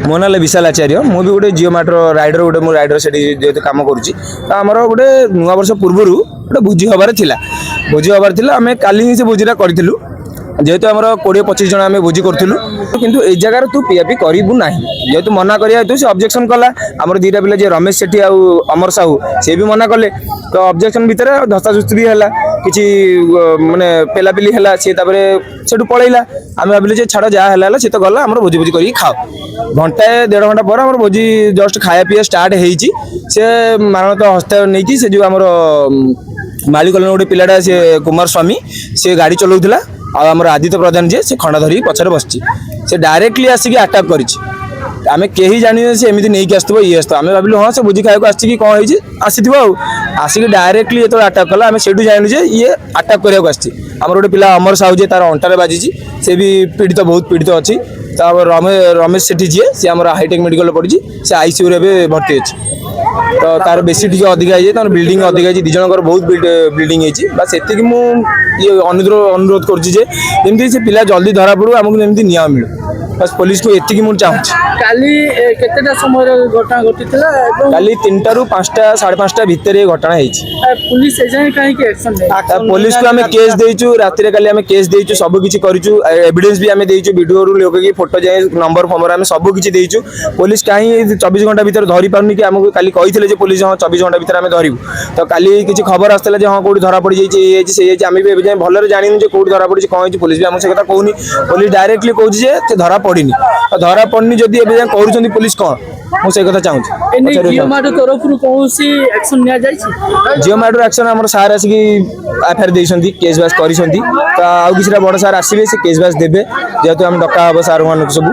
ମୋ ନାଁ ବିଶାଲ ଆଚାର୍ଯ୍ୟ। ମୁଁ ବି ଗୋଟେ ଜିଓ ମାର୍ଟର ରାଇଡର, ଗୋଟେ ମୁଁ ରାଇଡର ସେଠି ଯେହେତୁ କାମ କରୁଛି, ତ ଆମର ଗୋଟେ ନୂଆ ବର୍ଷ ପୂର୍ବରୁ ଗୋଟେ ଭୋଜି ହେବାର ଥିଲା। ଆମେ କାଲି ହିଁ ସେ ଭୋଜିଟା କରିଥିଲୁ। যেহেতু আমার 20-25 জন আমি ভোজি করলু, কিন্তু এই জায়গার তু পিয়াপি করবু না, যেহেতু মনা করা হেতু সে অবজেকশন কলা। আমার দুইটা পিলা যে রমেশ সেঠী আর অমর সাহু সে বি মনা কলে, তো অবজেকশন ভিতরে ধস্তাধস্তি বি হলা, কিছু মানে পেলাপিলি হলা। সে তারপরে সেটু পড়াইলা। আমি ভাবিলু যে ছাড় যা হলা সে তো গলা, আমার ভোজি ভোজি করি খাও। ঘন্টায় 1.5 ঘন্টা পরে আমার ভোজি জস্ট খায়া পিয়া স্টার্ট হয়েছি। সে মারণত হস্তা নেই সে যে আমার মালি কলোনি গোটে পিলাটা সে কুমার স্বামী, সে গাড়ি চলাউলা। आमर आदित्य प्रधान जी से खंडा धरिक पछरे बसची, से डायरेक्टली आसिक अटैक करिछि। आमे केही जानि से एमिति नै कि आस्तबो ये आस्तो। आमे भाबिलु हां से भोजी खाइको आछि कि कोन होइछि, आसीथिबो आसिक डायरेक्टली एतो अटैक कला। आमे सेटु जानिलु जे ये अटैक करियाको आछि। हमर गोटे पिला अमर साहू जे तार अंटारे बाजिछि, से भी पीड़ित, बहुत पीड़ित अछि। तापर रमेश सेठी जी से हमर हाईटेक मेडिकल पड़िछि, से आईसीयू रे बे भर्ती अछि। तो तार बेसी टी अधिका है, तार बिल्डिंग अधिका है, दिजन बहुत बिल्डिंग है। बस एति मु ये अनुरोध करमती से पिला जल्दी धरा पड़ू, आमको जमी न्याय मिलू। बस पुलिस को एति मुझे चाहूँ। काली केतेटा समय घटना घटी काली 3टा ରୁ 5ଟା 5:30 भितर ये घटना है। पुलिस एजेंट कहीं एक्शन पुलिस को आमे केस देइछु, राति रे काली आमे केस देइछु, सब किछि करिछु, एविडेंस भी आमे देइछु, वीडियो रू लोक की फोटो जाय, नंबर फंबर आमे सब किछि देइछु। पुलिस कहीं 24 घंटा भीतर धरि पारुनी कि हमको काली कहिथिले जे पुलिस हां 24 घंटा भीतर आमे धरिबु। तो काली किछि खबर आस्तला जे हां कोडी धरा पड़ी जाई छै, से आमे भी एबे जाय भलरे जानिनु जे कोडी धरा पड़ी छै कोन छै। पुलिस भी हमको से कथा कहूनी, पुलिस डायरेक्टली कहूछि जे से धरा पड़ीनी। तो धरा पड़नी जदी एबे जाय करूछंती पुलिस कोन, मु से कथा चाहूँ। जियो मार्ट तरफ कौन एक्शन निया जियो मार्ट एक्शन आम सार आसिक एफआईआर देइछंती, केस बास करिसंती। तो आउ किछरा बड़ सार आसीबे, से केस बास देबे, जेहेतु हम डका हम सार मान सब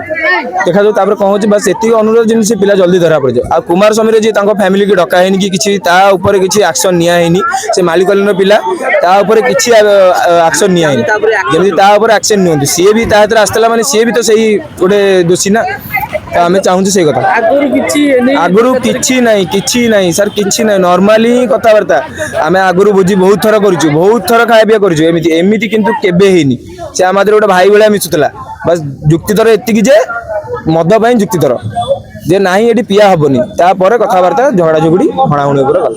देखा जाऊ। तापर कौन बस एति अनुरोध जे से पिला जल्दी धरा पड़ जाए। आ कुमार स्वामी जे तांको फैमिली की डका हैनी कि किछि ता ऊपर किछि एक्शन निया हैनी। से मालिक कॉलोनी पिला ता ऊपर किछि एक्शन निया हैनी, जेमि ता ऊपर एक्शन नियंतु। सी भी ता हतर आस्तला माने सी भी तो सही गोटे दोषी ना। तो आमे चाहूँ से कथा आगुरु किछि नहीं सर, किछि नहीं, नॉर्मली कथबार्ता। आमे आगुरु भोजी बहुत थर करिछु, बहुत थर खाया पिया करिछु, एमिति एमिति किंतु केबे हेनी। से आमादर गोटे भाई भलिया मिसुतला। बस जुक्तितर एतिकी जे मद पई जुक्तितर जे नाही एटी पिया हबनी, ता परे कथबार्ता झगड़ा झगड़ी हणाहुणी ऊपर गला।